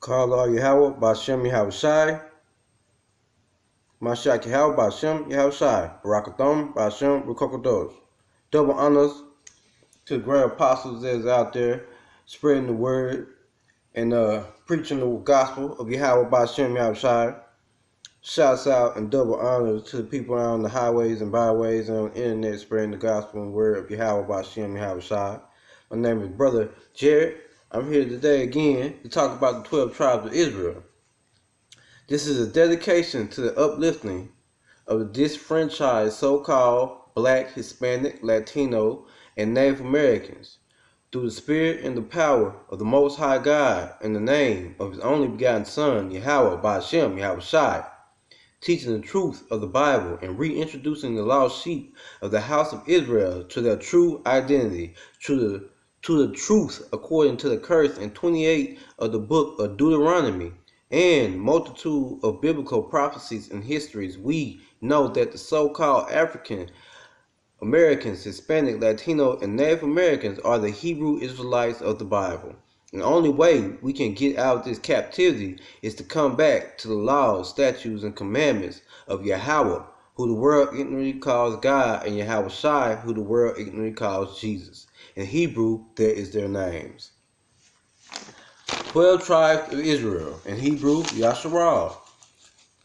Kala Yahweh Bashem Yahweh Shai, Mashak Yahweh Bashem Yahweh Shai, Barakathon Bashem Rukokodos. Double honors to the great apostles that's out there spreading the word and preaching the gospel of Yahweh Bashem Yahweh Shai. Shouts out and double honors to the people out on the highways and byways and on the internet spreading the gospel and word of Yahweh Bashem Yahweh Shai. My name is Brother Jared. I'm here today again to talk about the 12 tribes of Israel. This is a dedication to the uplifting of the disfranchised so-called Black, Hispanic, Latino, and Native Americans through the spirit and the power of the Most High God in the name of His only begotten Son, Yahweh Ba'Shem, Yahweh Shai, teaching the truth of the Bible and reintroducing the lost sheep of the house of Israel to their true identity, to the truth according to the curse in 28 of the book of Deuteronomy, and multitude of biblical prophecies and histories. We know that the so-called African Americans, Hispanic, Latino, and Native Americans are the Hebrew Israelites of the Bible. And the only way we can get out of this captivity is to come back to the laws, statutes, and commandments of Yahweh, who the world ignorantly calls God, and Yahweh Shai, who the world ignorantly calls Jesus. In Hebrew, there is their names. 12 tribes of Israel. In Hebrew, Yasharal.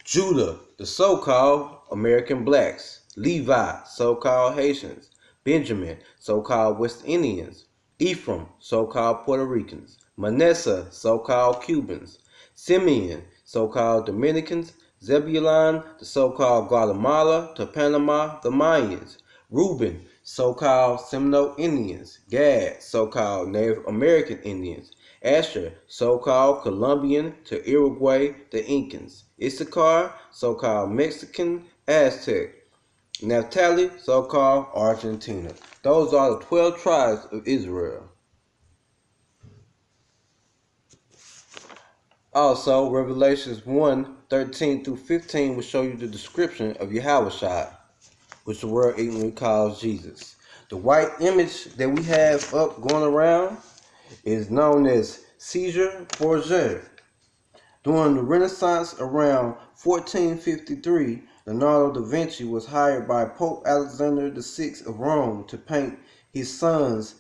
Judah, the so-called American blacks. Levi, so-called Haitians. Benjamin, so-called West Indians. Ephraim, so-called Puerto Ricans. Manasseh, so-called Cubans. Simeon, so-called Dominicans. Zebulun, the so-called Guatemala to Panama, the Mayans. Reuben, so-called Seminole Indians. Gad, so-called Native American Indians. Asher, so-called Colombian to Uruguay, the Incans. Issachar, so-called Mexican Aztec. Naphtali, so-called Argentina. Those are the 12 tribes of Israel. Also, Revelations 1:13 through 15 will show you the description of Yahweh Shai, which the world ignorantly calls Jesus. The white image that we have up going around is known as Caesar Borgia. During the Renaissance around 1453, Leonardo da Vinci was hired by Pope Alexander VI of Rome to paint his son's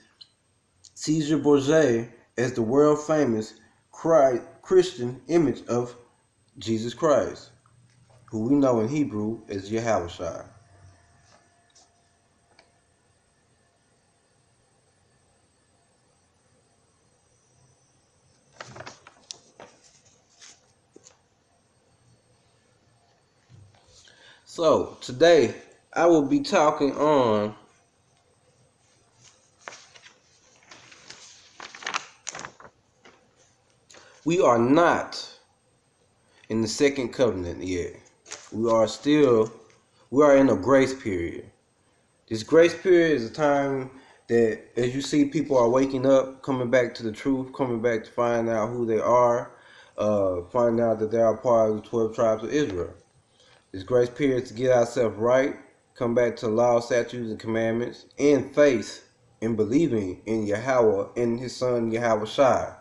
Caesar Borgia as the world-famous Christian image of Jesus Christ, who we know in Hebrew as Yahweh Shai. So, today I will be talking on we are not in the second covenant yet. We are in a grace period. This grace period is a time that, as you see, people are waking up, coming back to the truth, coming back to find out who they are, finding out that they are part of the 12 tribes of Israel. This grace period is to get ourselves right, come back to law, statutes, and commandments, and faith in believing in Yahweh and His Son Yahweh Shai.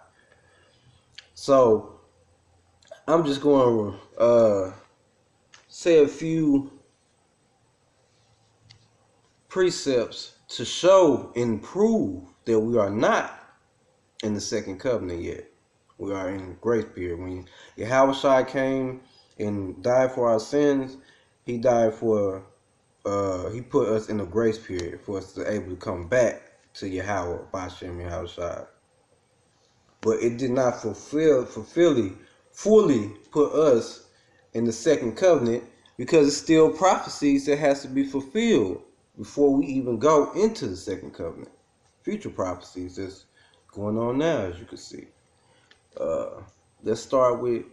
So, I'm just going to say a few precepts to show and prove that we are not in the second covenant yet. We are in grace period. When Yahweh Shai came and died for our sins, He died for, He put us in a grace period for us to be able to come back to Yahweh, Ba'Shem Yahweh Shai. But it did not fully put us in the second covenant, because it's still prophecies that has to be fulfilled before we even go into the second covenant. Future prophecies that's going on now, as you can see. Let's start with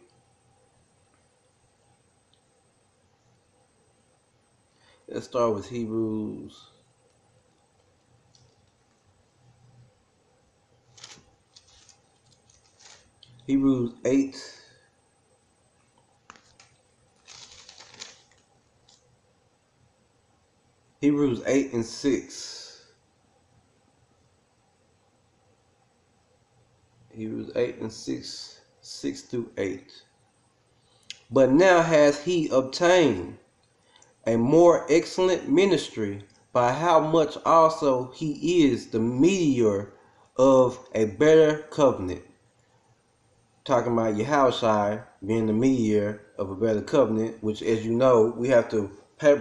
Hebrews. Hebrews 8. Hebrews 8 and 6. Hebrews 8 and 6 6 through 8. But now has he obtained a more excellent ministry, by how much also he is the mediator of a better covenant. Talking about Yahushua being the mediator of a better covenant, which, as you know, we have to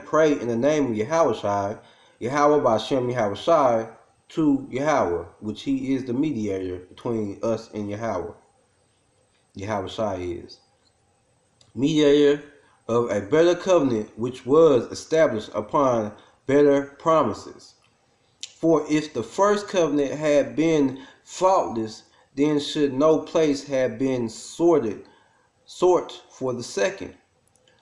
pray in the name of Yahushua, Yahweh Bashem Yahushua, to Yahweh, which he is the mediator between us and Yahweh. Yahushua is mediator of a better covenant, which was established upon better promises. For if the first covenant had been faultless, then should no place have been sought for the second.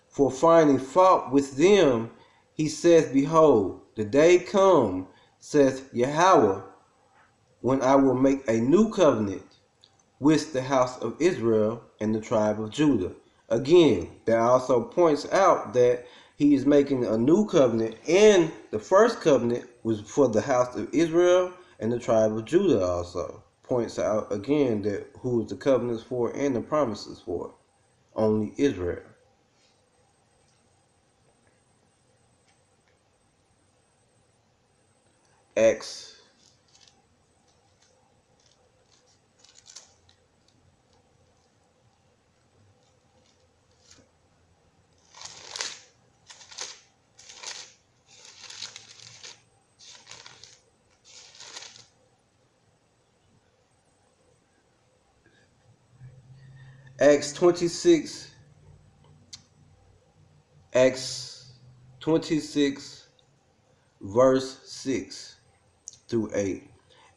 For finding fault with them, he saith, Behold, the day come, saith Yahweh, when I will make a new covenant with the house of Israel and the tribe of Judah. Again, that also points out that he is making a new covenant, and the first covenant was for the house of Israel and the tribe of Judah. Also points out again that who is the covenants for and the promises for? Only Israel. Acts Acts 26 verse 6 through 8.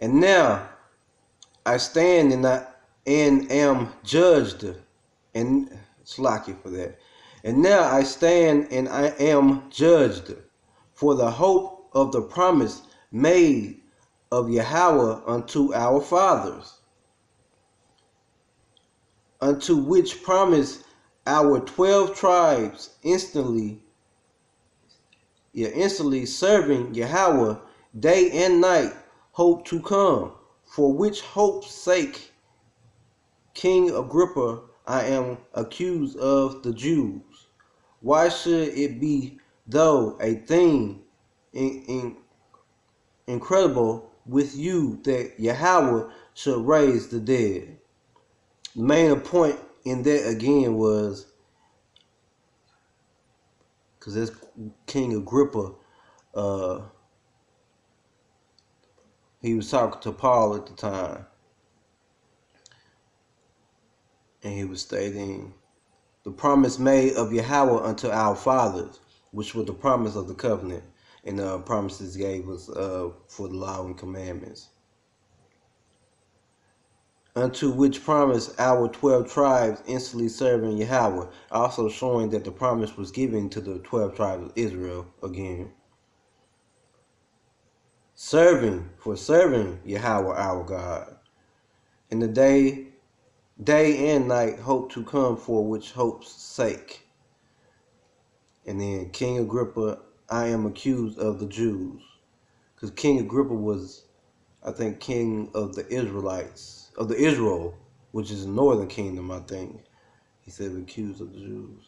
And now I stand and am judged, and slacky for that. And now I stand and I am judged for the hope of the promise made of Yahweh unto our fathers, unto which promise our 12 tribes instantly serving Yahweh day and night hope to come, for which hope's sake, King Agrippa, I am accused of the Jews. Why should it be though a thing incredible with you that Yahweh should raise the dead? The main point in that again was because that's King Agrippa. He was talking to Paul at the time, and he was stating the promise made of Yahweh unto our fathers, which was the promise of the covenant, and the promises gave us for the law and commandments. Unto which promise our 12 tribes instantly serving Yahweh, also showing that the promise was given to the 12 tribes of Israel again. Serving Yahweh our God. In the day and night hope to come, for which hope's sake. And then King Agrippa, I am accused of the Jews. Because King Agrippa was, I think, king of the Israelites, of the Israel, which is the northern kingdom, I think. He said accused of the Jews.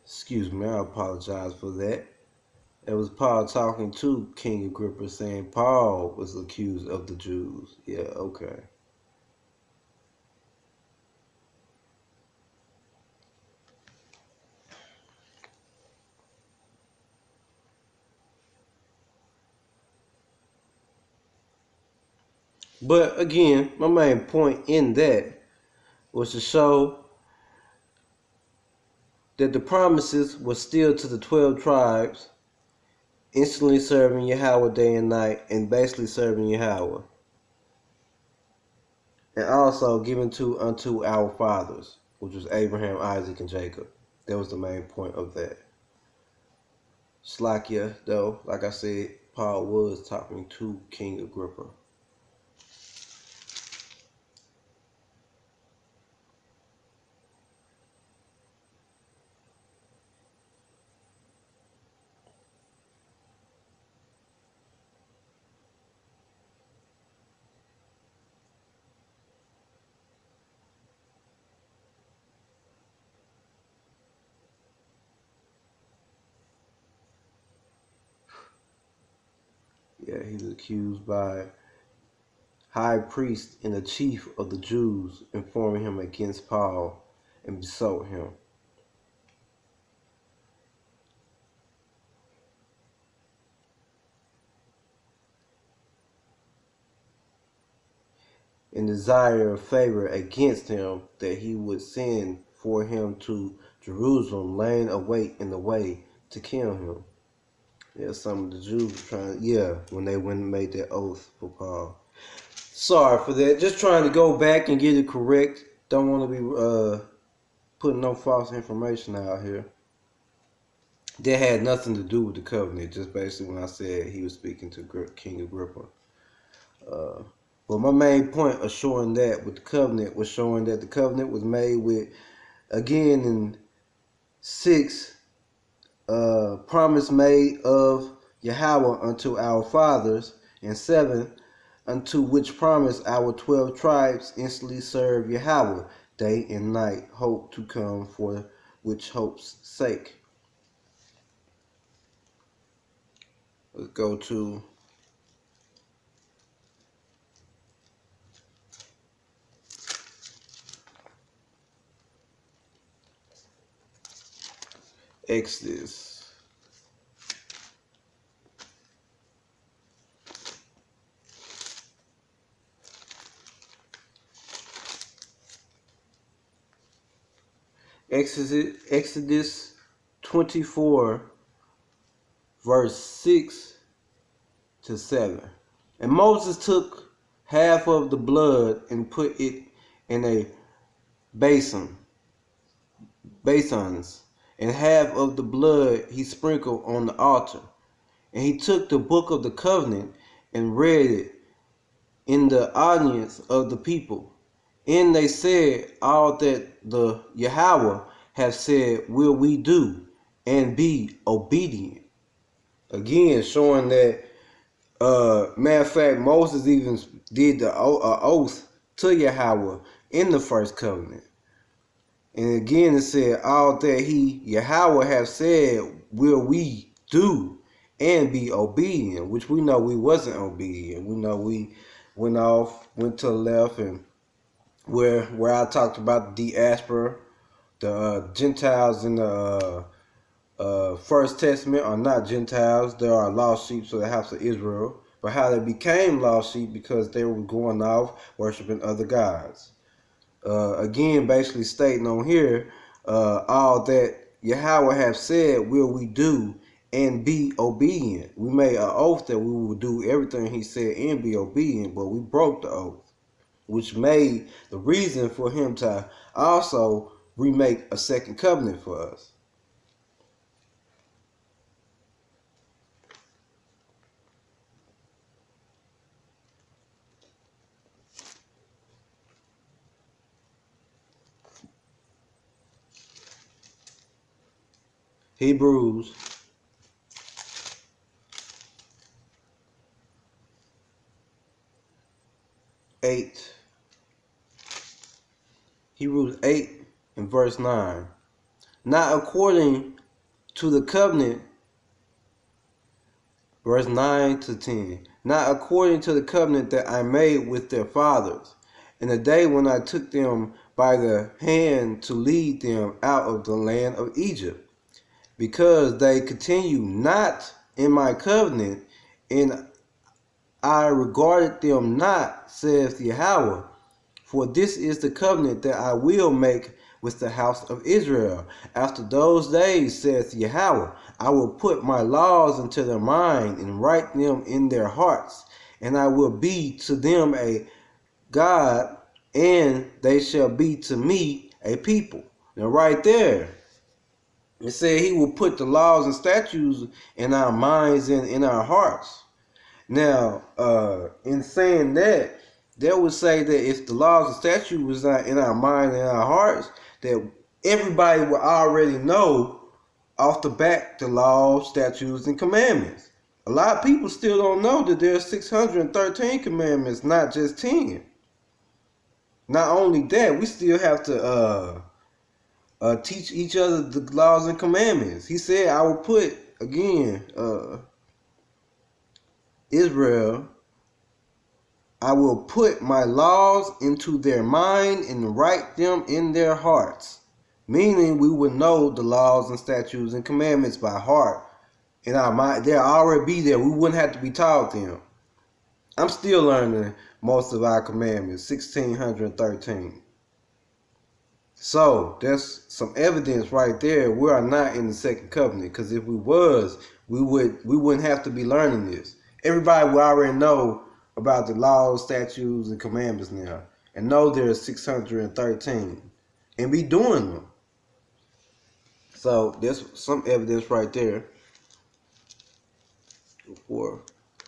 Excuse me, I apologize for that. It was Paul talking to King Agrippa, saying Paul was accused of the Jews. Yeah, okay. But again, my main point in that was to show that the promises were still to the 12 tribes, instantly serving Yahweh day and night, and basically serving Yahweh. and also given to unto our fathers, which was Abraham, Isaac, and Jacob. That was the main point of that. Slakia, though, like I said, Paul was talking to King Agrippa. Yeah, he's accused by high priest and the chief of the Jews, informing him against Paul and besought him. And desire a favor against him that he would send for him to Jerusalem, laying await in the way to kill him. Yeah, some of the Jews trying, when they went and made that oath for Paul. Sorry for that. Just trying to go back and get it correct. Don't want to be putting no false information out here. That had nothing to do with the covenant. Just basically when I said he was speaking to King Agrippa. But my main point of showing that with the covenant was showing that the covenant was made with, again, in 6, promise made of Yahweh unto our fathers, and 7, unto which promise our 12 tribes instantly serve Yahweh day and night, hope to come for which hope's sake. Let's go to Exodus. Exodus 24, verse 6 to 7. And Moses took half of the blood and put it in a basins, and half of the blood he sprinkled on the altar. And he took the book of the covenant and read it in the audience of the people. And they said, all that the Yahweh have said will we do, and be obedient. Again, showing that, matter of fact, Moses even did the oath to Yahweh in the first covenant. And again, it said, all that Yahweh have said will we do, and be obedient, which we know we wasn't obedient. We know we went to the left, and where I talked about the diaspora, the Gentiles in the First Testament are not Gentiles. They are lost sheep of the house of Israel. But how they became lost sheep because they were going off worshiping other gods. Again, basically stating on here, all that Yahweh have said will we do, and be obedient. We made an oath that we would do everything he said and be obedient, but we broke the oath, which made the reason for him to also remake a second covenant for us. Hebrews 8. Hebrews 8 and verse 9. Not according to the covenant, verse 9 to 10. Not according to the covenant that I made with their fathers, in the day when I took them by the hand to lead them out of the land of Egypt, because they continue not in my covenant, and I regarded them not, saith Yahweh. For this is the covenant that I will make with the house of Israel. After those days, saith Yahweh, I will put my laws into their mind and write them in their hearts, and I will be to them a God, and they shall be to me a people. Now right there, it said he will put the laws and statutes in our minds and in our hearts. Now, in saying that, they would say that if the laws and statutes was not in our mind and our hearts, that everybody would already know off the back the laws, statutes, and commandments. A lot of people still don't know that there are 613 commandments, not just 10. Not only that, we still have to teach each other the laws and commandments. He said, I will put, again, Israel, I will put my laws into their mind and write them in their hearts. Meaning we would know the laws and statutes and commandments by heart. In our mind, they'll already be there. We wouldn't have to be taught them. I'm still learning most of our commandments, 1613. So there's some evidence right there. We are not in the second covenant, because if we was, we wouldn't have to be learning this. Everybody will already know about the laws, statutes, and commandments now, and know there's 613, and be doing them. So there's some evidence right there for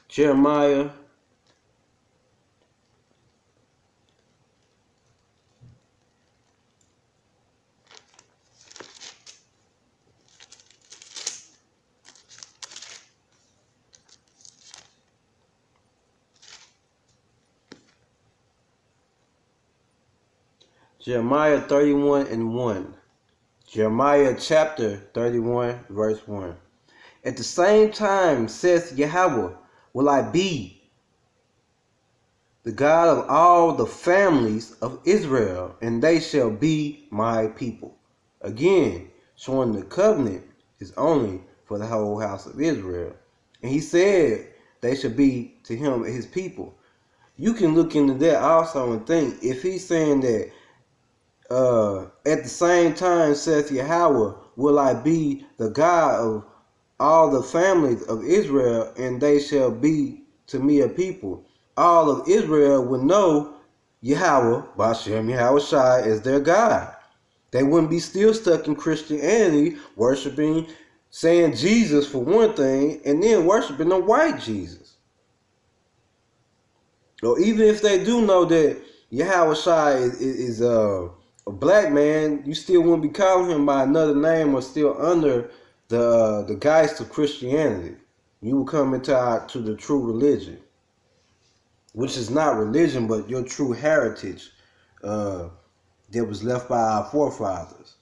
Jeremiah. Jeremiah 31:1. Jeremiah chapter 31, verse 1. At the same time, saith Yahweh, will I be the God of all the families of Israel, and they shall be my people. Again, showing the covenant is only for the whole house of Israel. And he said they should be to him his people. You can look into that also and think, if he's saying that at the same time, saith Yahweh, will I be the God of all the families of Israel, and they shall be to me a people. All of Israel would know Yahweh, Bashem Yahweh Shai, as their God. They wouldn't be still stuck in Christianity, worshiping, saying Jesus for one thing, and then worshiping a white Jesus. Or even if they do know that Yahweh Shai is a black man, you still wouldn't be calling him by another name or still under the guise of Christianity. You will come into to the true religion, which is not religion, but your true heritage that was left by our forefathers.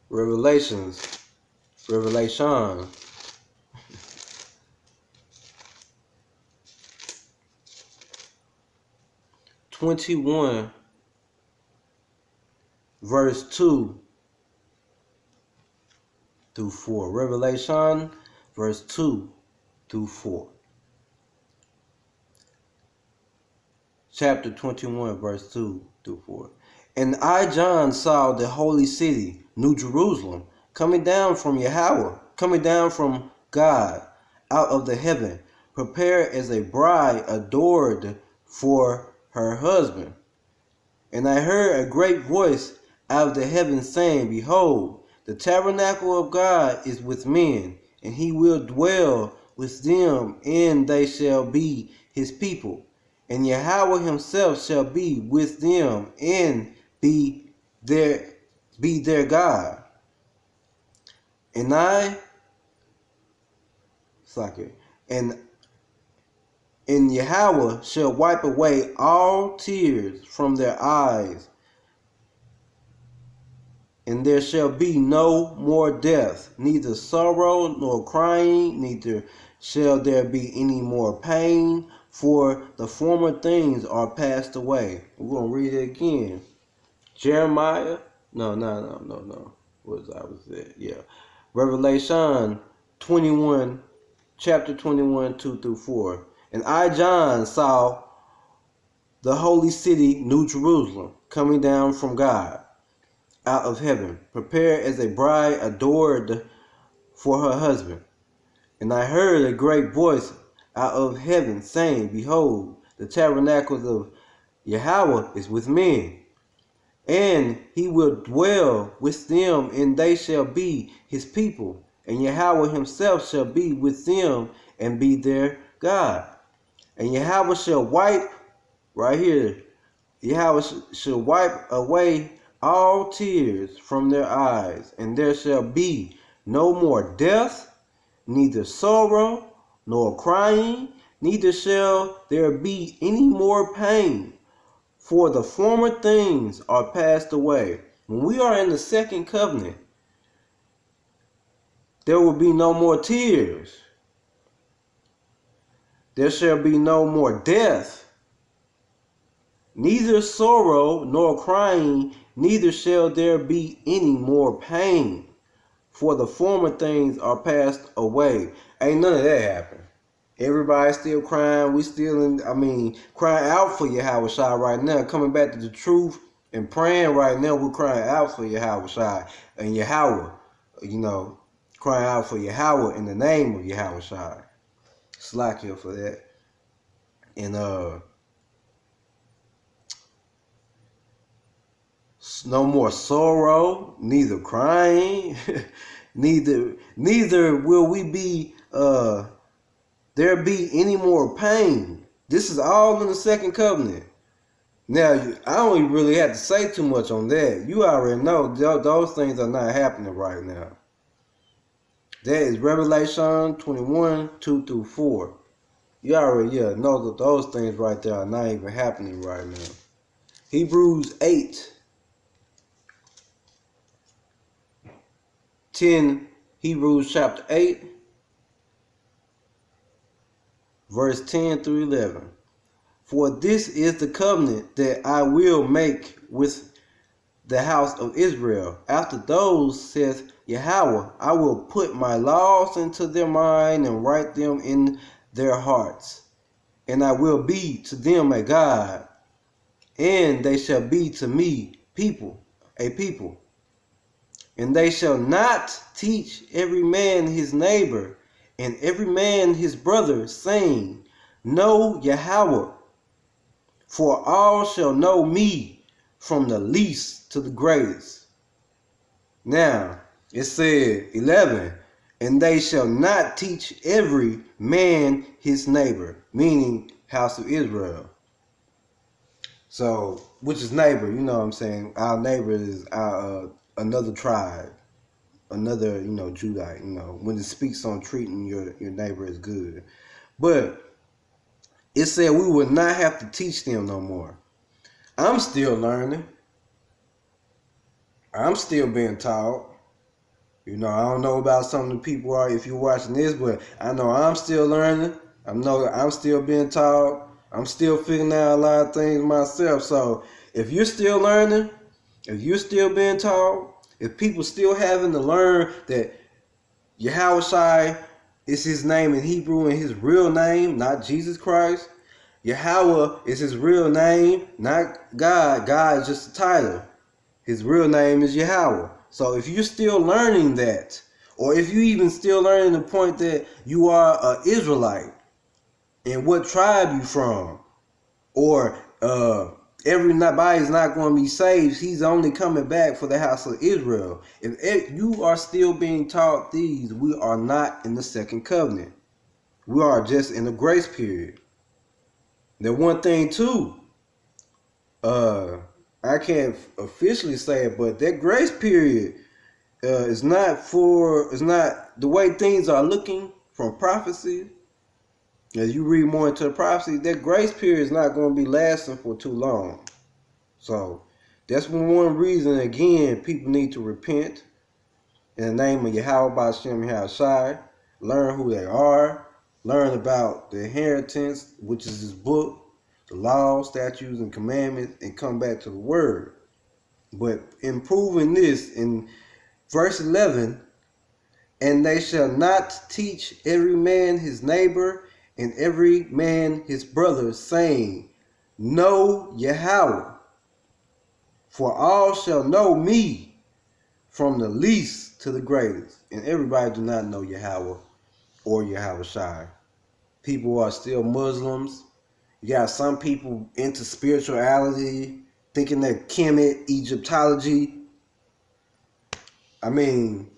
Revelation 21, verse 2 through 4. Revelation, verse 2 through 4. Chapter 21, verse 2 through 4. And I, John, saw the holy city, New Jerusalem, coming down from Yahweh, coming down from God, out of the heaven, prepared as a bride adored for her husband. And I heard a great voice out of the heavens saying, Behold, the tabernacle of God is with men, and he will dwell with them, and they shall be his people. And Yahweh himself shall be with them, and be their God. And and Yahweh shall wipe away all tears from their eyes, and there shall be no more death, neither sorrow nor crying, neither shall there be any more pain, for the former things are passed away. We're going to read it again. Jeremiah, no. Was that? Yeah. Revelation 21, chapter 21, 2 through 4. And I, John, saw the holy city, New Jerusalem, coming down from God, out of heaven, prepared as a bride adored for her husband. And I heard a great voice out of heaven saying, Behold, the tabernacles of Yahweh is with men, and he will dwell with them, and they shall be his people, and Yahweh himself shall be with them and be their God. And Yahweh shall wipe, right here, Yahweh shall wipe away all tears from their eyes, and there shall be no more death, neither sorrow, nor crying, neither shall there be any more pain, for the former things are passed away. When we are in the second covenant, there will be no more tears. There shall be no more death, neither sorrow nor crying, neither shall there be any more pain, for the former things are passed away. Ain't none of that happen. Everybody's still crying. We still crying out for Yahweh Shai right now. Coming back to the truth and praying right now. We're crying out for Yahweh Shai and Yahweh. Crying out for Yahweh in the name of Yahweh Shai. Slack here for that. And no more sorrow, neither crying, neither will we be there be any more pain. This is all in the second covenant. Now, I don't really have to say too much on that. You already know those things are not happening right now. That is Revelation 21, 2 through 4. You already know that those things right there are not even happening right now. Hebrews 8, 10, Hebrews chapter 8, verse 10 through 11. For this is the covenant that I will make with the house of Israel. After those, saith Yahweh, I will put my laws into their mind and write them in their hearts. And I will be to them a God, and they shall be to me a people. And they shall not teach every man his neighbor and every man his brother, saying, Know Yahweh, for all shall know me, from the least to the greatest. Now, it said, 11, and they shall not teach every man his neighbor, meaning house of Israel. So, which is neighbor, you know what I'm saying? Our neighbor is another tribe, another, Judite, when it speaks on treating your neighbor as good. But it said we would not have to teach them no more. I'm still learning. I'm still being taught. I don't know about some of the people are if you're watching this, but I know I'm still learning. I know I'm still being taught. I'm still figuring out a lot of things myself. So if you're still learning, if you're still being taught, if people still having to learn that Yahweh Shai is his name in Hebrew and his real name, not Jesus Christ. Yahweh is his real name, not God. God is just a title. His real name is Yahweh. So if you're still learning that, or if you even still learning the point that you are an Israelite, and what tribe you from, or everybody's not going to be saved, he's only coming back for the house of Israel. If you are still being taught these, we are not in the second covenant. We are just in the grace period. The one thing too, I can't officially say it, but that grace period is not the way things are looking from prophecy. As you read more into the prophecy, that grace period is not going to be lasting for too long. So that's one reason, again, people need to repent in the name of Yahweh B'Shem Yahweh Shai, learn who they are, learn about the inheritance, which is his book, the laws, statutes, and commandments, and come back to the word. But in proving this, in verse 11, and they shall not teach every man his neighbor and every man his brother, saying, Know Yahweh, for all shall know me, from the least to the greatest. And everybody do not know Yahweh or Yahweh Shai. People are still Muslims. You got some people into spirituality, thinking that Kemet, Egyptology. I mean,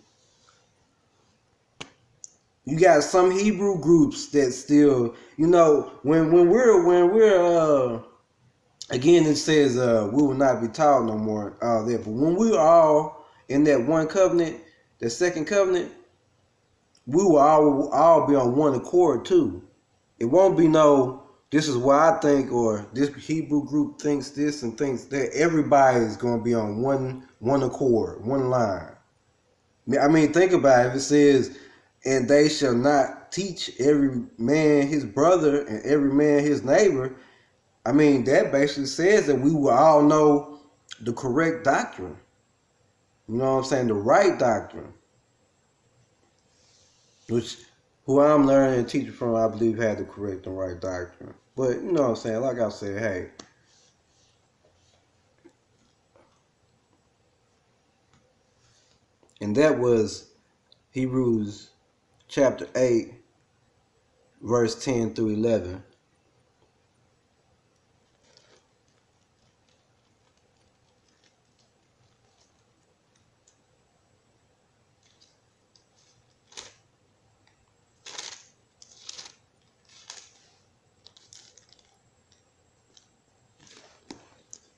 you got some Hebrew groups that still, when we're again, it says we will not be taught no more all that. But when we are all in that one covenant, the second covenant, we will all be on one accord too. It won't be no, this is what I think, or this Hebrew group thinks this and thinks that. Everybody is going to be on one accord, one line. I mean, think about it. If it says, and they shall not teach every man his brother and every man his neighbor, I mean, that basically says that we will all know the correct doctrine. You know what I'm saying? The right doctrine. Which, who I'm learning and teaching from, I believe had the correct and right doctrine. But, you know what I'm saying? Like I said, hey. And that was Hebrews chapter 8, verse 10 through 11.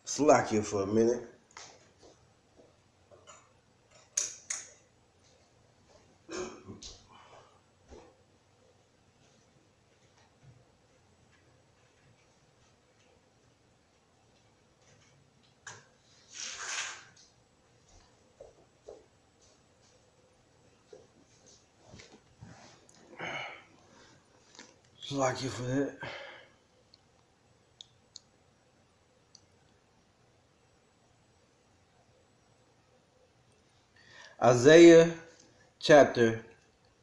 Slack you for a minute. Slack you for that. Isaiah chapter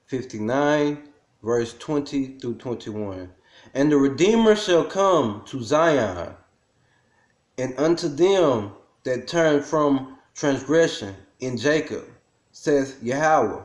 59, verse 20 through 21. And the Redeemer shall come to Zion, and unto them that turn from transgression in Jacob, saith Yahweh.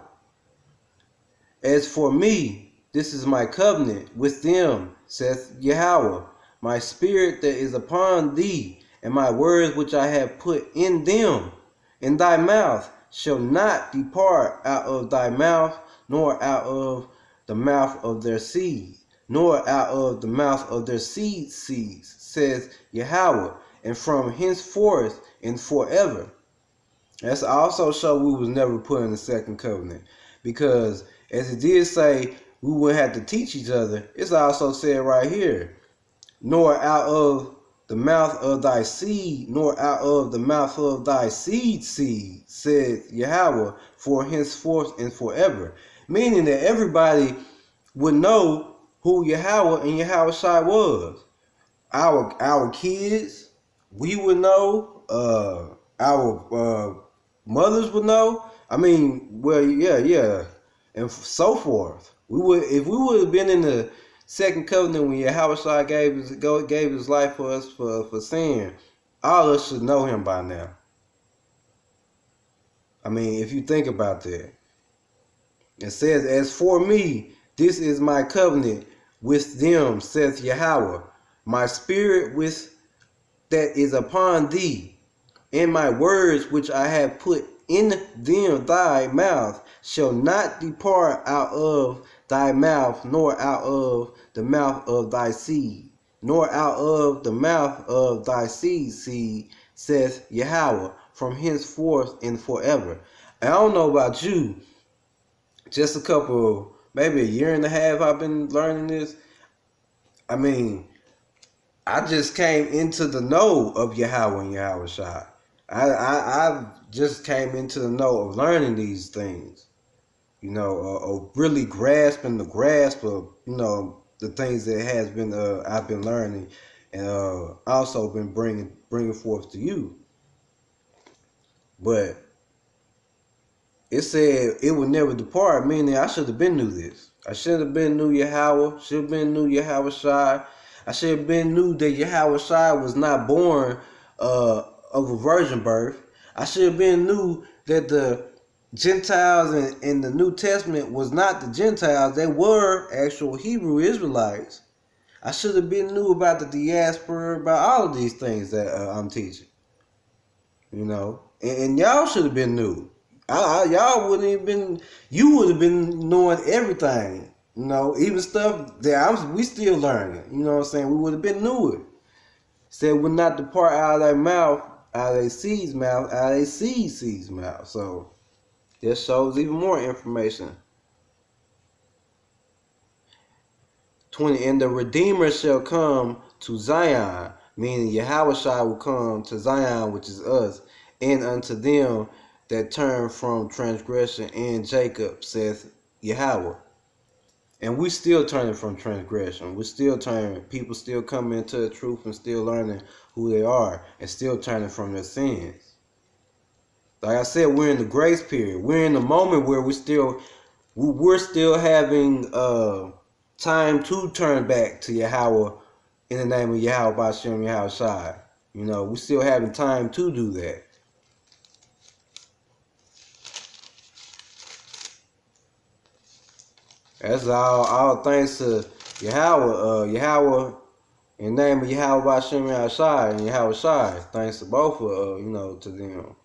As for me, this is my covenant with them, saith Yahweh. My spirit that is upon thee, and my words which I have put in them, in thy mouth, shall not depart out of thy mouth, nor out of the mouth of their seed, nor out of the mouth of their seeds, says Yahweh, and from henceforth and forever. That's also show we was never put in the second covenant, because as it did say we would have to teach each other, it's also said right here, nor out of the mouth of thy seed, nor out of the mouth of thy seed, said Yahweh, for henceforth and forever. Meaning that everybody would know who Yahweh and Yahweh Shai was. Our kids, we would know. Our mothers would know. I mean, well, yeah, and so forth. We would, if we would have been in the second covenant when Yahweh Shai gave his life for us for sin, all of us should know him by now. I mean, if you think about that. It says, as for me, this is my covenant with them, saith Yahweh. My spirit with that is upon thee, and my words which I have put in them thy mouth shall not depart out of thy mouth, nor out of the mouth of thy seed, nor out of the mouth of thy seed, saith Yahweh, from henceforth and forever. I don't know about you, just a couple, maybe a year and a half I've been learning this. I mean, I just came into the know of Yahweh and Yahweh Shai. I just came into the know of learning these things, of really grasping the grasp of, the things that has been I've been learning, and also been bringing forth to you. But it said it would never depart, meaning I should have been knew this. I should have been knew Yahweh, should have been knew Yahweh Shai. I should have been knew that Yahweh Shai was not born of a virgin birth. I should have been knew that the Gentiles in the New Testament was not the Gentiles. They were actual Hebrew Israelites. I should have been knew about the diaspora, about all of these things that I'm teaching. You know, and y'all should have been new. Y'all wouldn't have been. You would have been knowing everything. You know, even stuff that we still learning. You know what I'm saying? We would have been new it. Said would not depart out of their mouth, out of their seed's mouth, out of their seed's mouth. So this shows even more information. 20, and the Redeemer shall come to Zion, meaning Yahushua will come to Zion, which is us, and unto them that turn from transgression, and Jacob, saith Yahweh. And we still turning from transgression. We're still turning. People still coming into the truth and still learning who they are and still turning from their sins. Like I said, we're in the grace period. We're in the moment where we're still having time to turn back to Yahweh in the name of Yahweh Bashem Yahweh Shai. You know, we're still having time to do that. That's all thanks to Yahweh. Yahweh in the name of Yahweh Bashem Yahweh Shai and Yahweh Shai. Thanks to both of to them.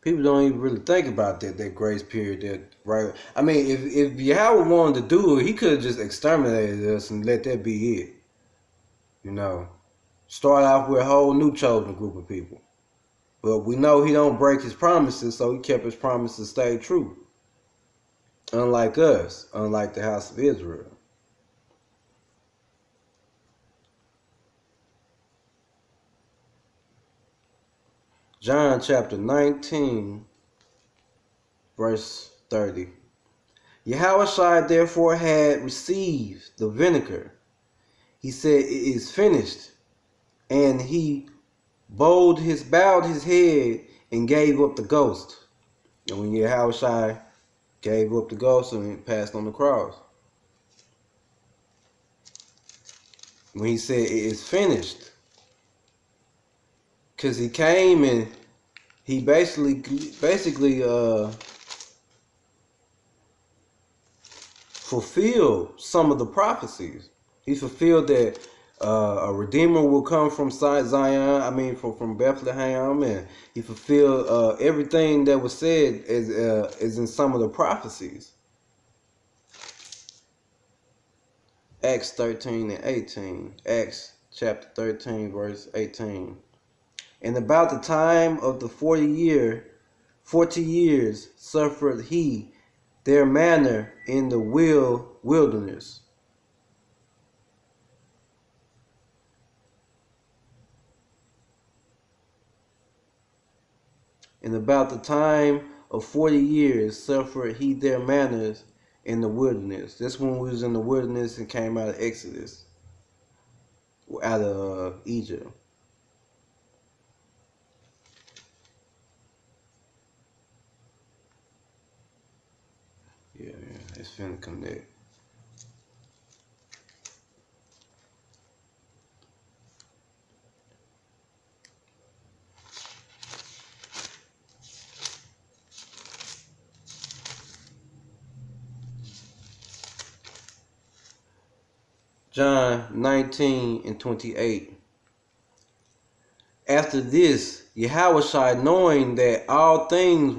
People don't even really think about that grace period. Right? I mean, if Yahweh wanted to do it, he could have just exterminated us and let that be it. You know, start off with a whole new chosen group of people. But we know he don't break his promises, so he kept his promises stay true. Unlike us, unlike the house of Israel. John chapter 19, verse 30. Yahushua therefore had received the vinegar. He said, it is finished. And he bowed his head and gave up the ghost. And when Yahushua gave up the ghost and passed on the cross. When he said, it is finished. Because he came and he basically fulfilled some of the prophecies. He fulfilled that a Redeemer will come from Zion, from Bethlehem, and he fulfilled everything that was said is in some of the prophecies. Acts 13 and 18. Acts chapter 13, verse 18. And about the time of the 40 years suffered he their manner in the wilderness. And about the time of 40 years suffered he their manners in the wilderness. That's when we was in the wilderness and came out of Exodus, out of Egypt. Yeah, it's finna connect. John 19 and 28. After this, Yahushua, knowing that all things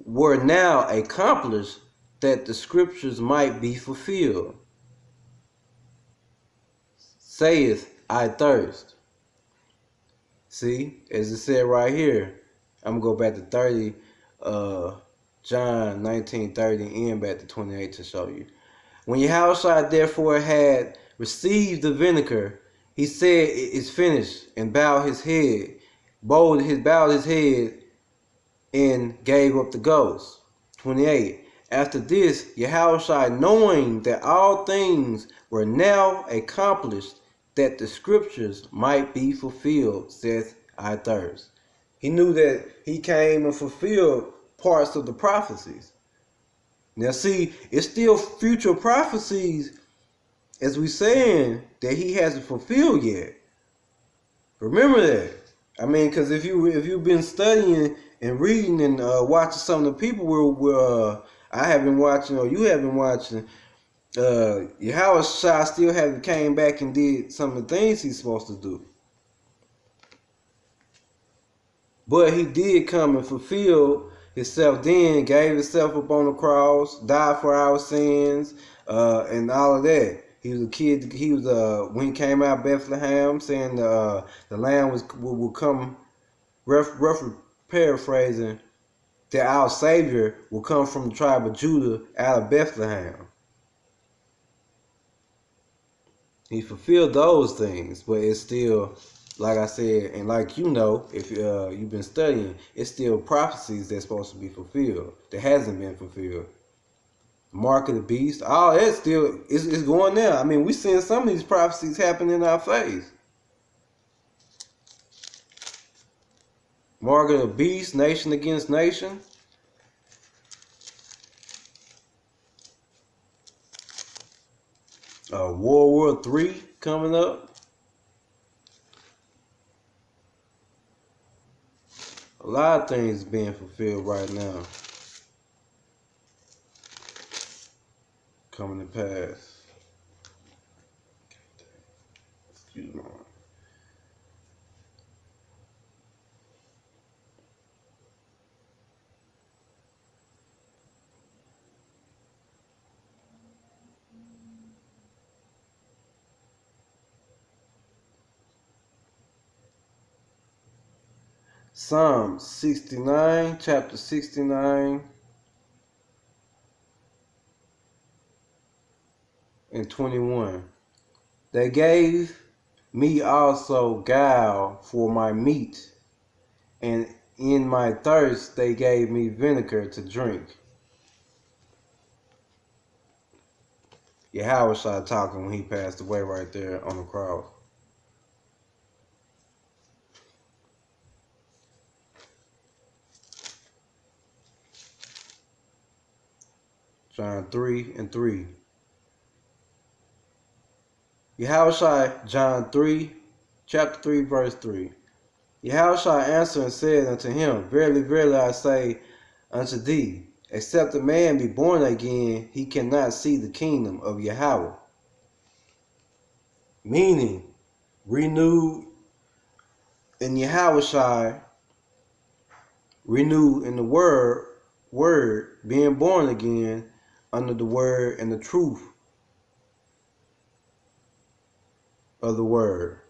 were now accomplished, that the scriptures might be fulfilled, saith, I thirst. See, as it said right here, I'm going to go back to 30, John 19:30, and back to 28 to show you. When Yahushua therefore had received the vinegar, he said, it is finished, and bowed his head, and gave up the ghost. 28. After this, Yahushua, knowing that all things were now accomplished, that the scriptures might be fulfilled, saith, I thirst. He knew that he came and fulfilled parts of the prophecies. Now see, it's still future prophecies, as we saying, that he hasn't fulfilled yet. Remember that. I mean, because if you've been studying and reading and watching some of the people I have been watching, or you have been watching, Yahweh Shai still haven't came back and did some of the things he's supposed to do. But he did come and fulfill himself then, gave himself up on the cross, died for our sins, and all of that. He was a kid. He was when he came out of Bethlehem, saying the Lamb will come. Roughly paraphrasing, that our Savior will come from the tribe of Judah out of Bethlehem. He fulfilled those things, but it's still, like I said, and like you know, if you've been studying, it's still prophecies that's supposed to be fulfilled that hasn't been fulfilled. Mark of the beast, all that still is going there. I mean, we seeing some of these prophecies happen in our face. Mark of the beast, nation against nation. World War III coming up. A lot of things being fulfilled right now. Coming to pass. Excuse me. Psalm 69, chapter 69 and 21. They gave me also guile for my meat, and in my thirst they gave me vinegar to drink. Yahweh started talking when he passed away right there on the cross. John 3 and 3. Yahushua, John 3, chapter 3, verse 3. Yahushua answered and said unto him, Verily, verily, I say unto thee, except a man be born again, he cannot see the kingdom of Yahweh. Meaning, renewed in Yahushua, renewed in the word, being born again under the word and the truth of the word.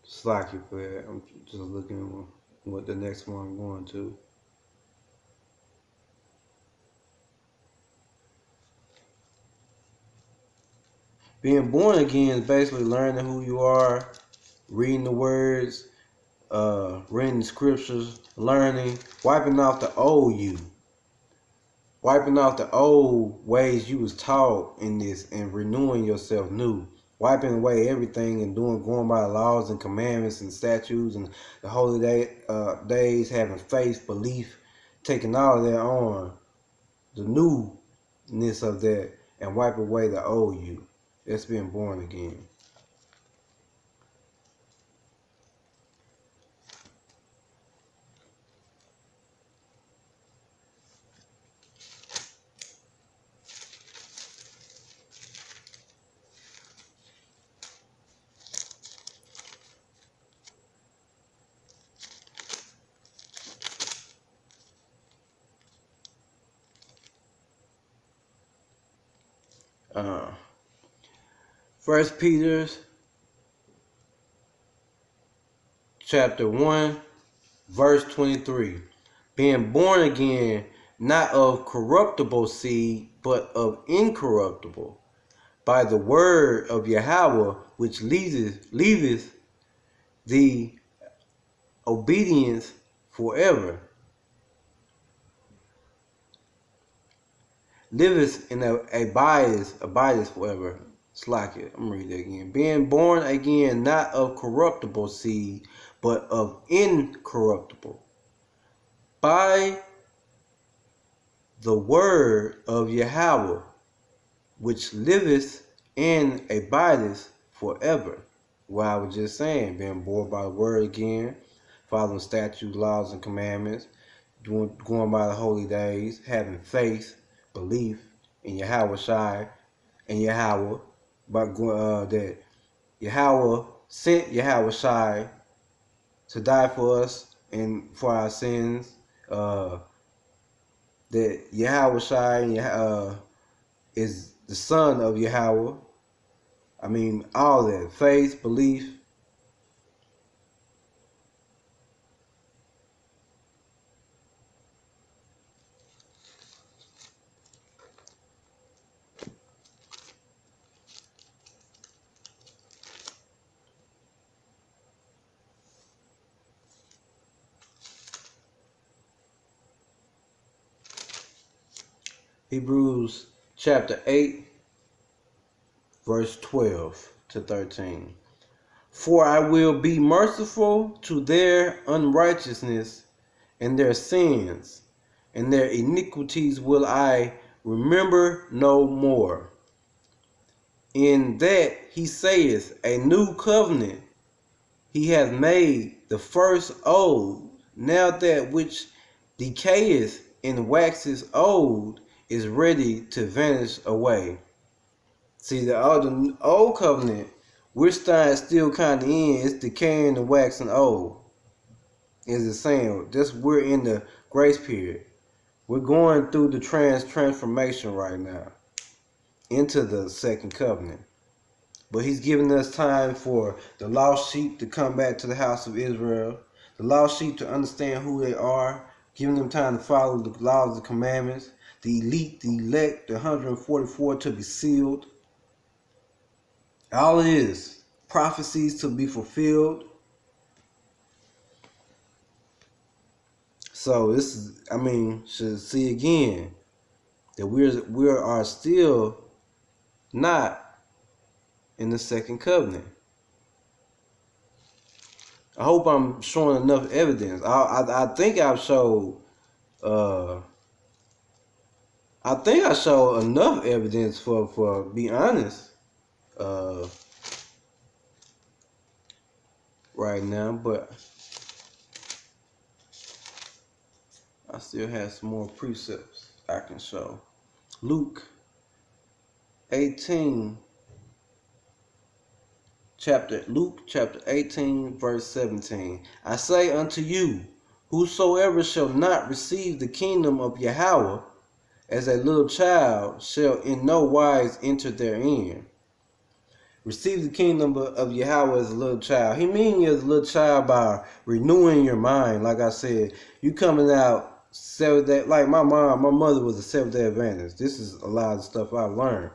Slack you for that. I'm just looking at what the next one I'm going to. Being born again is basically learning who you are, reading the words, reading the scriptures, learning, wiping off the old you. Wiping off the old ways you was taught in this and renewing yourself new. Wiping away everything and going by the laws and commandments and statutes and the holy days, having faith, belief, taking all of that on, the newness of that, and wipe away the old you. That's being born again. First Peter chapter 1 verse 23. Being born again, not of corruptible seed, but of incorruptible, by the word of Yahweh, which leaveth the obedience forever. liveth and abideth forever. Slack it. I'm gonna read that again. Being born again, not of corruptible seed, but of incorruptible, by the word of Yahweh, which liveth and abideth forever. What I was just saying, being born by the word again, following statutes, laws, and commandments, going by the holy days, having faith, belief in Yahweh Shai and Yahweh, that Yahweh sent Yahweh Shai to die for us and for our sins. That Yahweh Shai is the son of Yahweh. I mean, all that faith, belief. Hebrews chapter 8, verse 12 to 13. For I will be merciful to their unrighteousness and their sins, and their iniquities will I remember no more. In that he saith, a new covenant he hath made, the first old. Now that which decayeth and waxes old is ready to vanish away. See, the old covenant, we're still kind of in. It's decaying and waxing old. Is it saying? We're in the grace period. We're going through the transformation right now into the second covenant. But he's giving us time for the lost sheep to come back to the house of Israel, the lost sheep to understand who they are, giving them time to follow the laws and commandments, the elite, the elect, the 144 to be sealed. All it is, prophecies to be fulfilled. So this is, should see again that we are still not in the second covenant. I hope I'm showing enough evidence. I think I've showed. I think I showed enough evidence for be honest. Right now, but I still have some more precepts I can show. Luke 18. Luke chapter 18, verse 17. I say unto you, whosoever shall not receive the kingdom of Yahweh as a little child shall in no wise enter therein. Receive the kingdom of Yahweh as a little child. He means you as a little child by renewing your mind. Like I said, you coming out Seventh Day. Like my mother was a Seventh Day Adventist. This is a lot of stuff I've learned.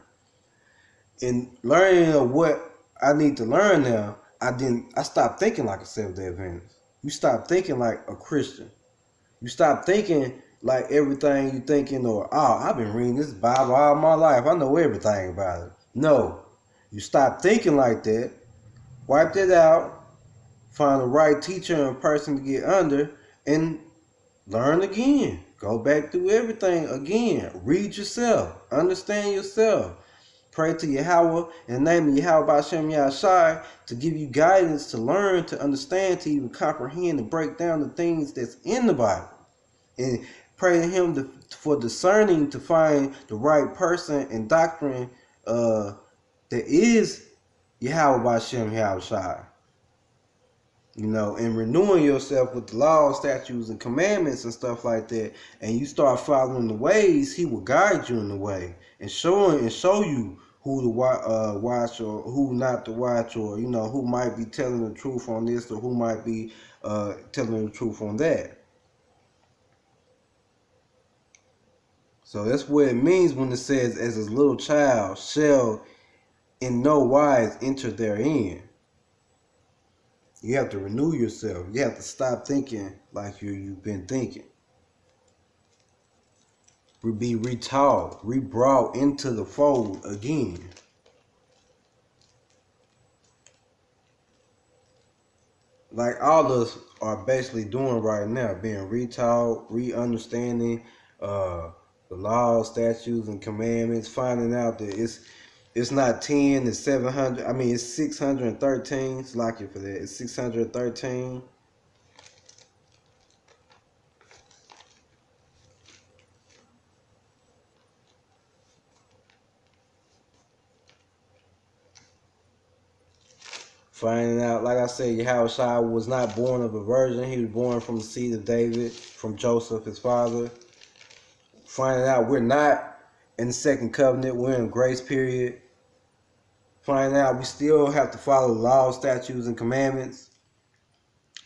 In learning of what I need to learn now, I stopped thinking like a Seventh Day Adventist. You stop thinking like a Christian. You stop thinking like everything you thinking, or I've been reading this Bible all my life. I know everything about it. No. You stop thinking like that, wipe that out, find the right teacher and person to get under, and learn again. Go back through everything again. Read yourself. Understand yourself. Pray to Yahweh in the name of Yahweh B'Shem Yahshai to give you guidance to learn, to understand, to even comprehend, and break down the things that's in the Bible. And pray to Him for discerning to find the right person and doctrine that is Yahweh B'Shem Yahshai. And renewing yourself with the laws, statutes, and commandments and stuff like that, and you start following the ways, He will guide you in the way and show you who to watch or who not to watch, or who might be telling the truth on this or who might be telling the truth on that. So that's what it means when it says, as a little child shall in no wise enter therein. You have to renew yourself. You have to stop thinking like you've been thinking. be retaught, re-brought into the fold again. Like all of us are basically doing right now, being retaught, re-understanding the laws, statutes, and commandments, finding out that it's not 10, it's 700. I mean, it's 613. It's like it for that. It's 613. Finding out, like I said, Yahushua was not born of a virgin. He was born from the seed of David, from Joseph, his father. Finding out we're not in the second covenant. We're in grace period. Finding out we still have to follow laws, statutes, and commandments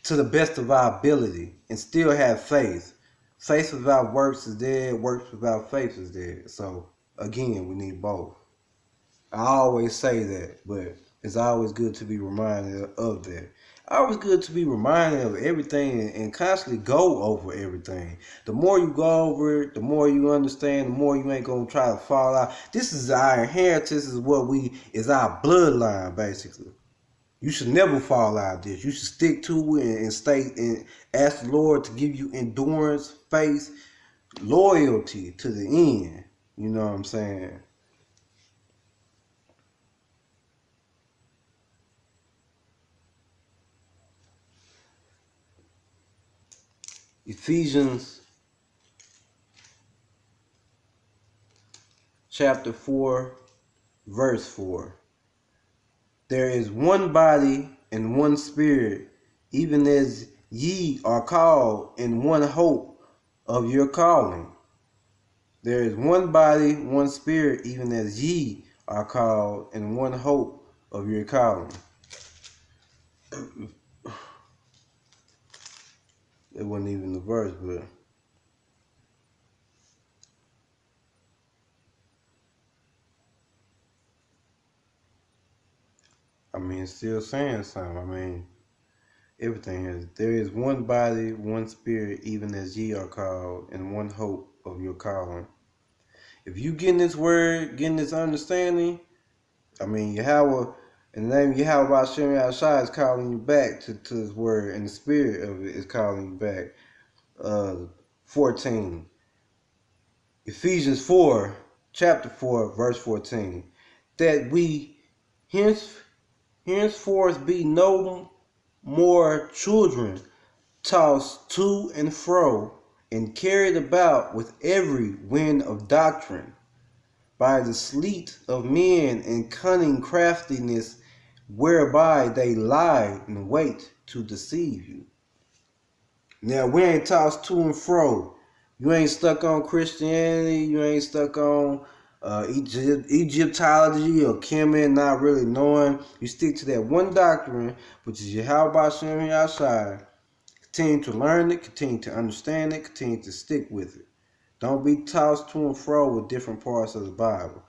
to the best of our ability and still have faith. Faith without works is dead. Works without faith is dead. So, again, we need both. I always say that, but it's always good to be reminded of that. Always good to be reminded of everything and constantly go over everything. The more you go over it, the more you understand, the more you ain't gonna try to fall out. This is our inheritance, is our bloodline, basically. You should never fall out of this. You should stick to it and stay and ask the Lord to give you endurance, faith, loyalty to the end. You know what I'm saying? Ephesians chapter 4, verse 4. There is one body and one spirit, even as ye are called in one hope of your calling. There is one body, one spirit, even as ye are called in one hope of your calling. It wasn't even the verse, but I mean, it's still saying something. I mean, everything is. There is one body, one spirit, even as ye are called, and one hope of your calling. If you getting this word, getting this understanding, I mean, Yahweh, in the name of Yahweh Hashem Yahshua is calling you back to his word, and the spirit of it is calling you back. 14. Ephesians 4, chapter 4, verse 14. That we henceforth be no more children, tossed to and fro, and carried about with every wind of doctrine, by the sleet of men and cunning craftiness, whereby they lie in wait to deceive you. Now, we ain't tossed to and fro. You ain't stuck on Christianity. You ain't stuck on Egyptology or Kemet, not really knowing. You stick to that one doctrine, which is Yahweh Hashem Yahshua. Continue to learn it, continue to understand it, continue to stick with it. Don't be tossed to and fro with different parts of the Bible.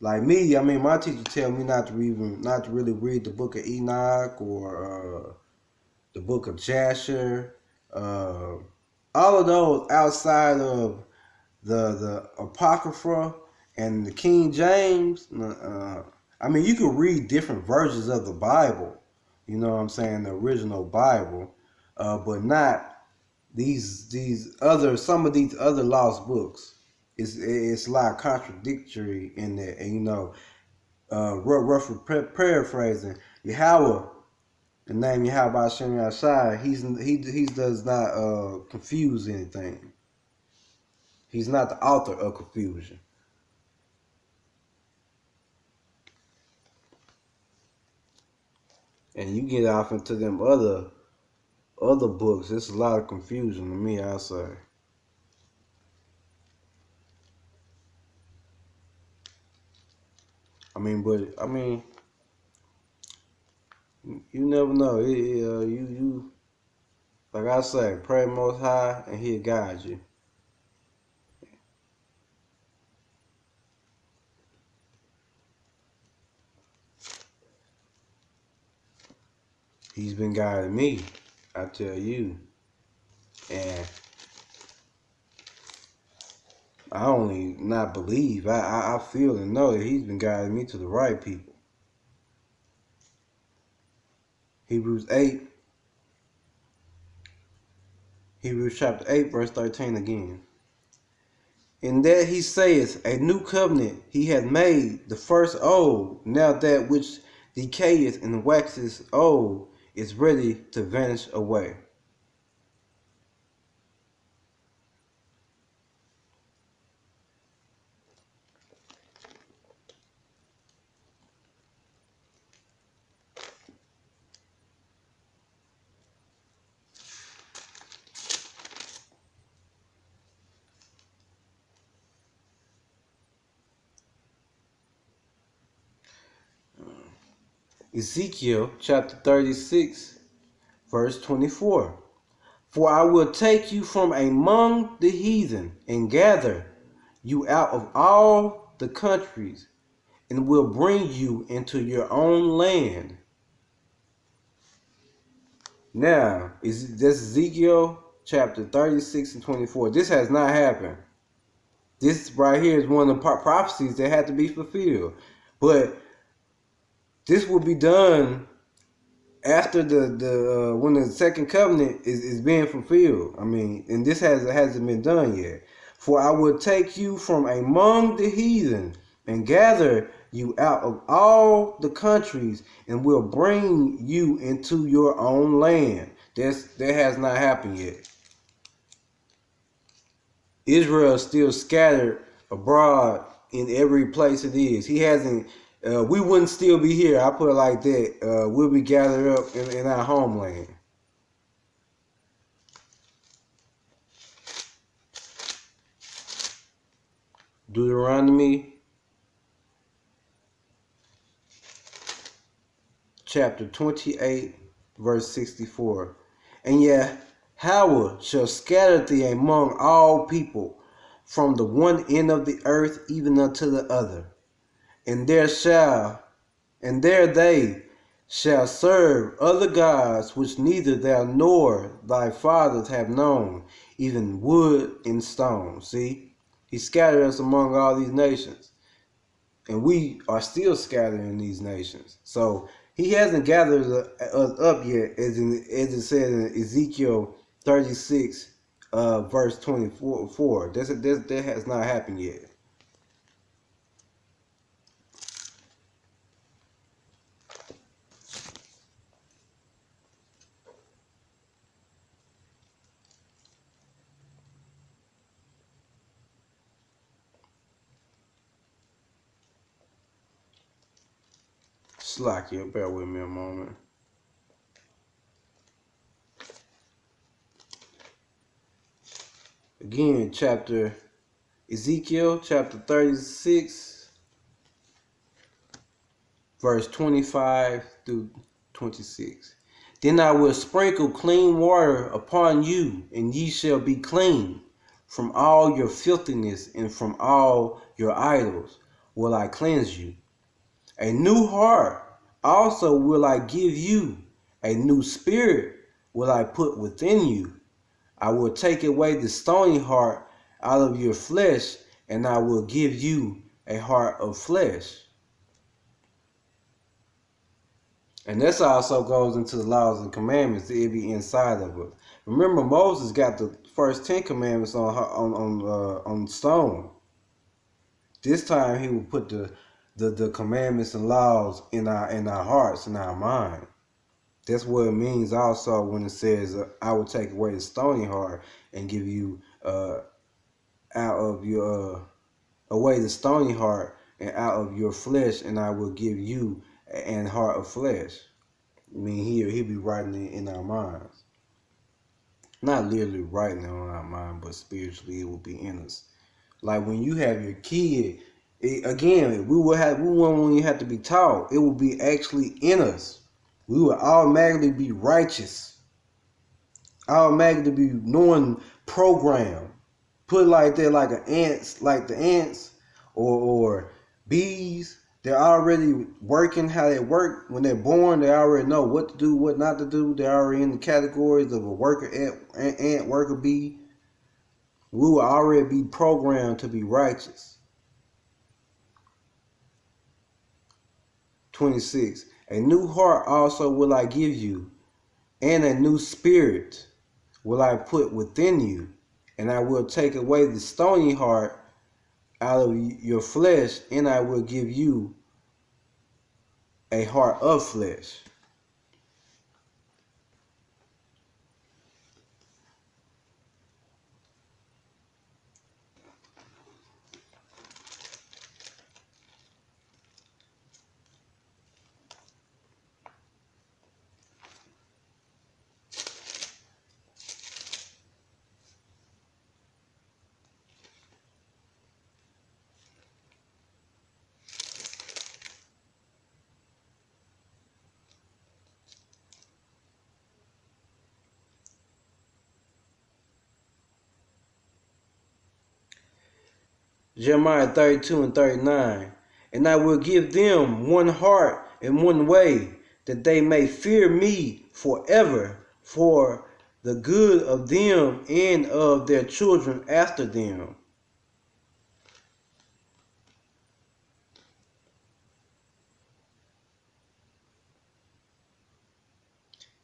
Like me, I mean, my teacher tell me not to really read the book of Enoch or the book of Jasher. All of those outside of the Apocrypha and the King James. I mean, you can read different versions of the Bible. You know what I'm saying? The original Bible, but not some of these other lost books. It's a lot contradictory in there, and you know, roughly paraphrasing, Yahweh, the name Yahweh Hashem Yahshua, he does not confuse anything. He's not the author of confusion. And you get off into them other books, it's a lot of confusion to me, I say. I mean, you never know. You like I say, pray Most High, and He'll guide you. He's been guiding me, I tell you. And I only not believe. I feel and know that he's been guiding me to the right people. Hebrews 8, Hebrews chapter 8, verse 13 again. In that he saith, a new covenant he hath made, the first old. Now that which decayeth and waxes old is ready to vanish away. Ezekiel chapter 36, verse 24. For I will take you from among the heathen and gather you out of all the countries and will bring you into your own land. Now, that's Ezekiel chapter 36 and 24. This has not happened. This right here is one of the prophecies that had to be fulfilled. But this will be done after the when the second covenant is being fulfilled. I mean, and this hasn't been done yet. For I will take you from among the heathen and gather you out of all the countries and will bring you into your own land. That has not happened yet. Israel is still scattered abroad in every place it is. He hasn't. We wouldn't still be here. I put it like that. We'll be gathered up in our homeland. Deuteronomy chapter 28, verse 64. And Yahweh shall scatter thee among all people, from the one end of the earth even unto the other. And there they shall serve other gods which neither thou nor thy fathers have known, even wood and stone. See, he scattered us among all these nations, and we are still scattered in these nations. So he hasn't gathered us up yet, as it said in Ezekiel 36, verse 24. That has not happened yet. Slack you, bear with me a moment. Again, Ezekiel chapter 36, verse 25 through 26. Then I will sprinkle clean water upon you, and ye shall be clean. From all your filthiness and from all your idols will I cleanse you. A new heart also will I give you, a new spirit will I put within you. I will take away the stony heart out of your flesh, and I will give you a heart of flesh. And this also goes into the laws and commandments that it be inside of us. Remember, Moses got the first 10 commandments on stone. This time he will put the commandments and laws in our hearts, in our mind. That's what it means also when it says, I will take away the stony heart and give you away the stony heart and out of your flesh, and I will give you an heart of flesh. I mean, he'll be writing it in our minds. Not literally writing it on our mind, but spiritually it will be in us. Like when you have your kid, we won't even have to be taught. It will be actually in us. We will automatically be righteous. Automatically be knowing program. Put it like that, like the ants or bees. They're already working how they work. When they're born, they already know what to do, what not to do. They're already in the categories of a worker ant, worker bee. We will already be programmed to be righteous. 26. A new heart also will I give you, and a new spirit will I put within you, and I will take away the stony heart out of your flesh, and I will give you a heart of flesh. Jeremiah 32 and 39. And I will give them one heart and one way, that they may fear me forever, for the good of them and of their children after them.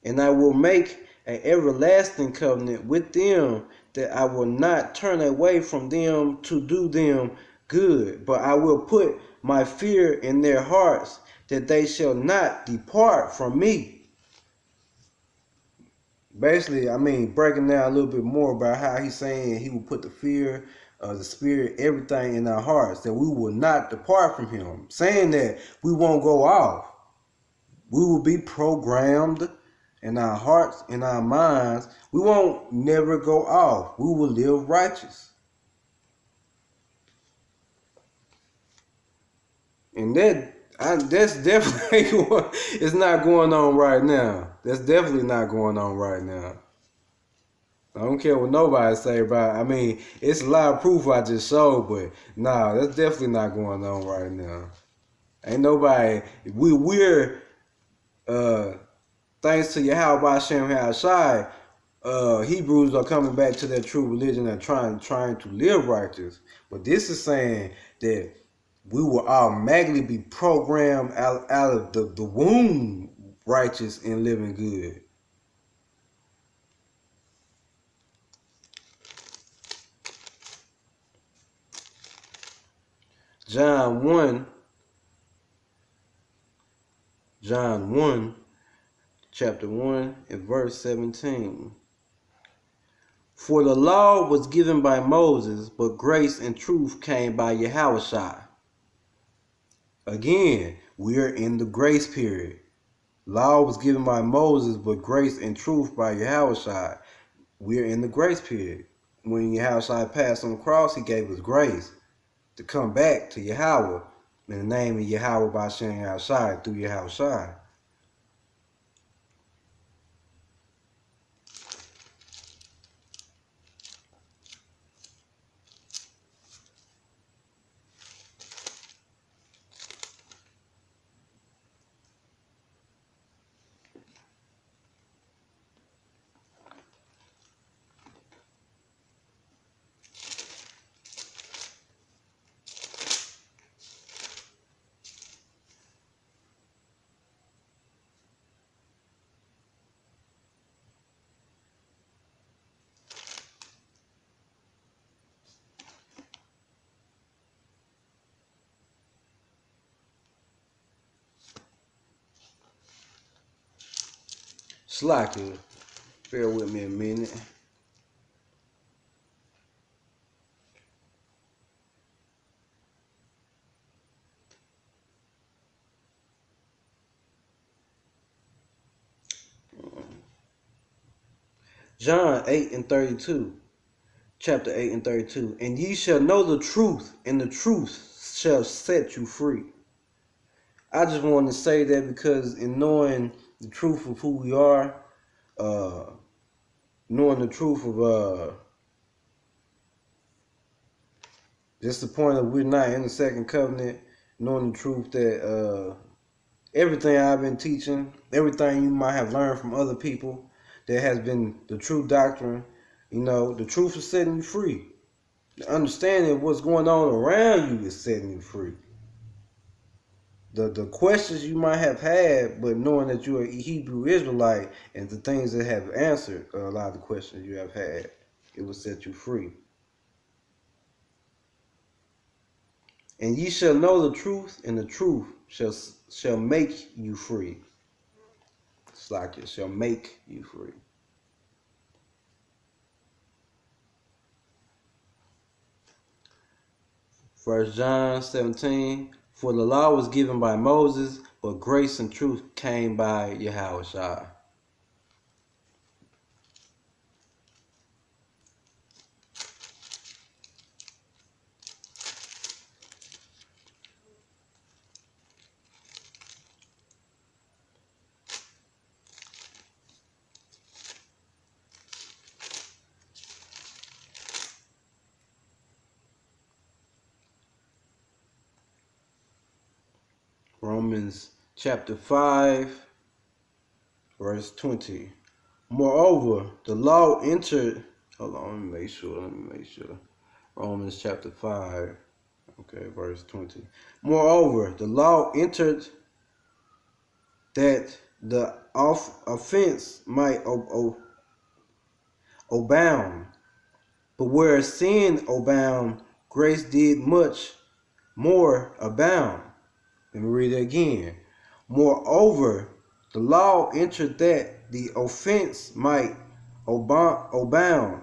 And I will make an everlasting covenant with them, that I will not turn away from them to do them good, but I will put my fear in their hearts, that they shall not depart from me. Basically, breaking down a little bit more about how he's saying he will put the fear of the spirit, everything in our hearts, that we will not depart from him. Saying that we won't go off. We will be programmed in our hearts, in our minds. We won't never go off. We will live righteous. And that's definitely what is not going on right now. That's definitely not going on right now. I don't care what nobody say about it. It's a lot of proof I just showed, but nah, that's definitely not going on right now. Ain't nobody, we're thanks to Yahweh Hashem Hashai, Hebrews are coming back to their true religion and trying to live righteous. But this is saying that we will automatically be programmed out of the womb righteous and living good. John 1, chapter 1 and verse 17. For the law was given by Moses, but grace and truth came by Yahushua. Again, we are in the grace period. Law was given by Moses, but grace and truth by Yahushua. We are in the grace period. When Yahushua passed on the cross, he gave us grace to come back to Yahweh in the name of Yahweh by Shem Yahushua through Yahushua. Slacky, bear with me a minute. John 8 and 32, chapter 8 and 32. And ye shall know the truth, and the truth shall set you free. I just want to say that because in knowing the truth of who we are, knowing the truth of just the point of we're not in the second covenant, knowing the truth that everything I've been teaching, everything you might have learned from other people that has been the true doctrine, the truth is setting you free. The understanding of what's going on around you is setting you free. The questions you might have had, but knowing that you're a Hebrew Israelite and the things that have answered a lot of the questions you have had, it will set you free. And ye shall know the truth, and the truth shall make you free. It's like it shall make you free. First John 17. For the law was given by Moses, but grace and truth came by Yahushua. Romans chapter 5, verse 20. Moreover, the law entered. Hold on, let me make sure. Romans chapter 5, okay, verse 20. Moreover, the law entered that the offense might abound. But where sin abound, grace did much more abound. Let me read it again. Moreover, the law entered that the offense might abound.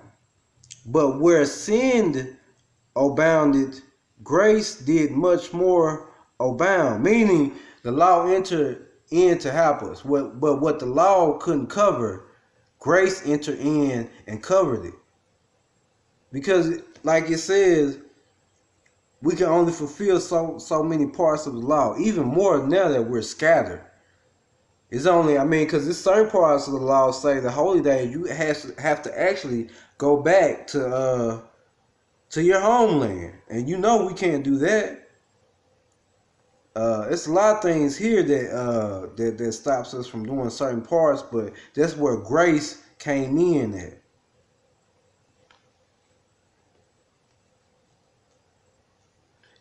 But where sin abounded, grace did much more abound. Meaning, the law entered in to help us. But what the law couldn't cover, grace entered in and covered it. Because, like it says, we can only fulfill so many parts of the law, even more now that we're scattered. It's only, because there's certain parts of the law say the holy day you have to actually go back to your homeland, and we can't do that. It's a lot of things here that stops us from doing certain parts, but that's where grace came in at.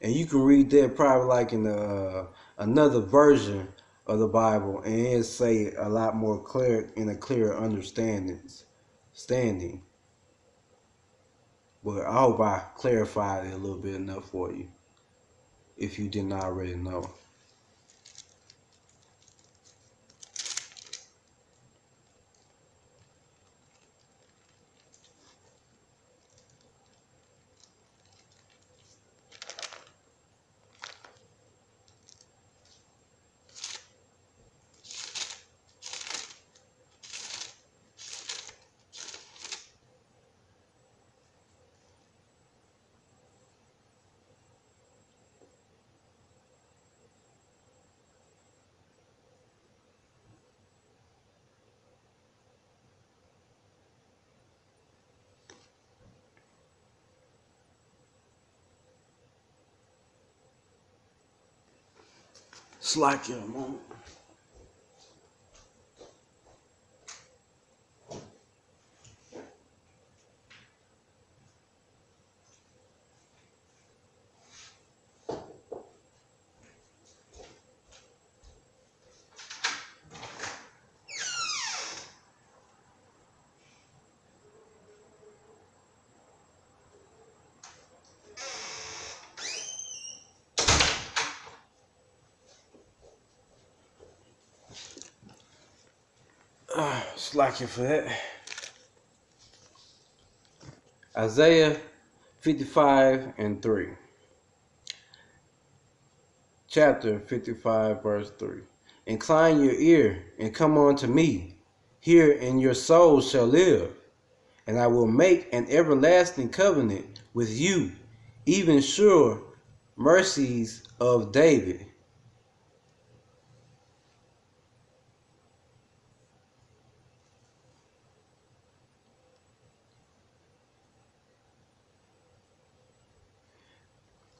And you can read that probably like in another version of the Bible, and it say a lot more clear, in a clearer understanding. But I hope I clarified it a little bit enough for you, if you didn't already know. Slack you a moment. Slacking for that. Isaiah 55:3. Chapter 55, verse 3. Incline your ear and come unto me. Hear, and your soul shall live. And I will make an everlasting covenant with you, even sure mercies of David.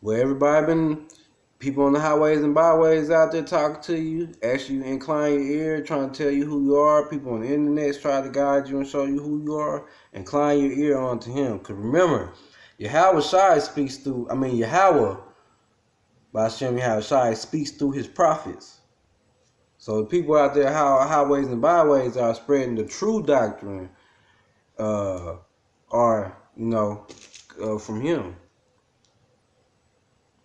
Well, everybody been, people on the highways and byways out there talking to you, actually incline your ear, trying to tell you who you are. People on the internet try to guide you and show you who you are. Incline your ear onto him. Because remember, Yahweh Shai speaks through, Yahweh, Ba'ashem Yahweh Shai speaks through his prophets. So the people out there, highways and byways, are spreading the true doctrine, are, from him.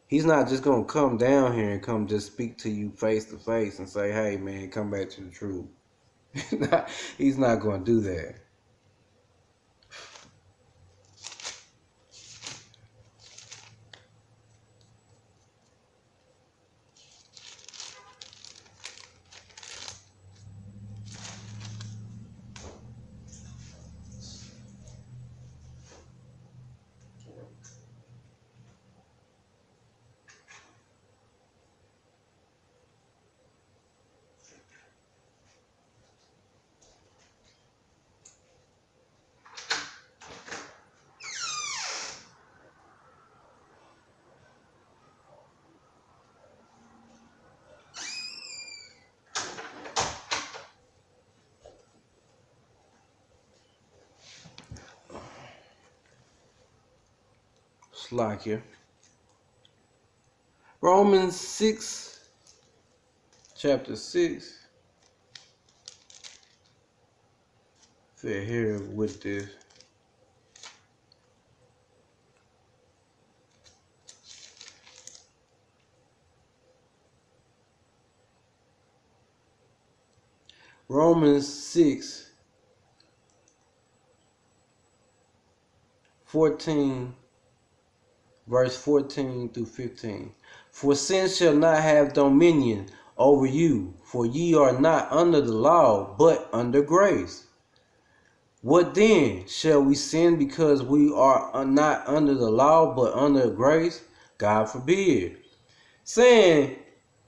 He's not just going to come down here and come just speak to you face to face and say, hey, man, come back to the truth. He's not going to do that. Slakia. Romans 6, chapter 6. Fair here with this. Romans 6, 14, verse 14 through 15. For sin shall not have dominion over you, for ye are not under the law, but under grace. What then? Shall we sin because we are not under the law, but under grace? God forbid. Saying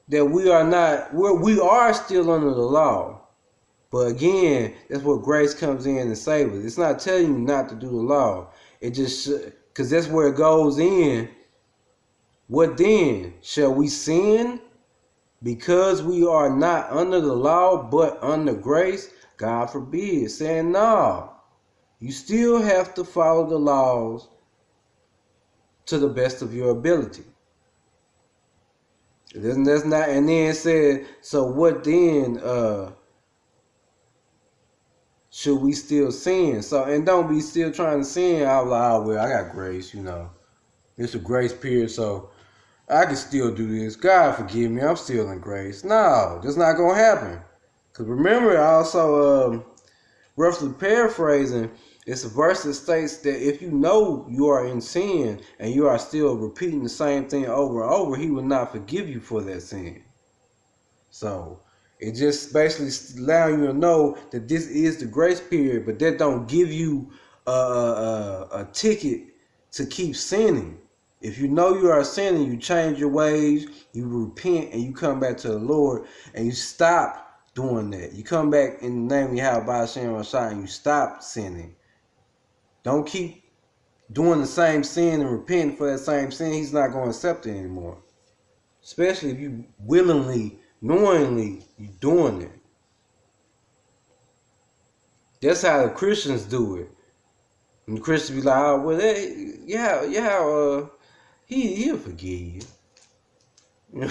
that we are still under the law. But again, that's where grace comes in and saves us. It's not telling you not to do the law. It just, because that's where it goes in. What then? Shall we sin because we are not under the law, but under grace? God forbid. Saying, no, you still have to follow the laws to the best of your ability. That's not, and then it said, so what then, should we still sin? So, and don't be still trying to sin out loud. Well, I got grace, It's a grace period, so I can still do this. God forgive me, I'm still in grace. No, that's not going to happen. Because remember, I also, roughly paraphrasing, it's a verse that states that if you know you are in sin and you are still repeating the same thing over and over, he will not forgive you for that sin. So it just basically allowing you to know that this is the grace period, but that don't give you a ticket to keep sinning. If you know you are sinning, you change your ways, you repent, and you come back to the Lord, and you stop doing that. You come back in the name of Yahweh Ba'ashem Rashai, and you stop sinning. Don't keep doing the same sin and repenting for that same sin. He's not going to accept it anymore. Especially if you willingly, knowingly, you're doing it. That's how the Christians do it. And the Christians be like, oh, well, he'll forgive you.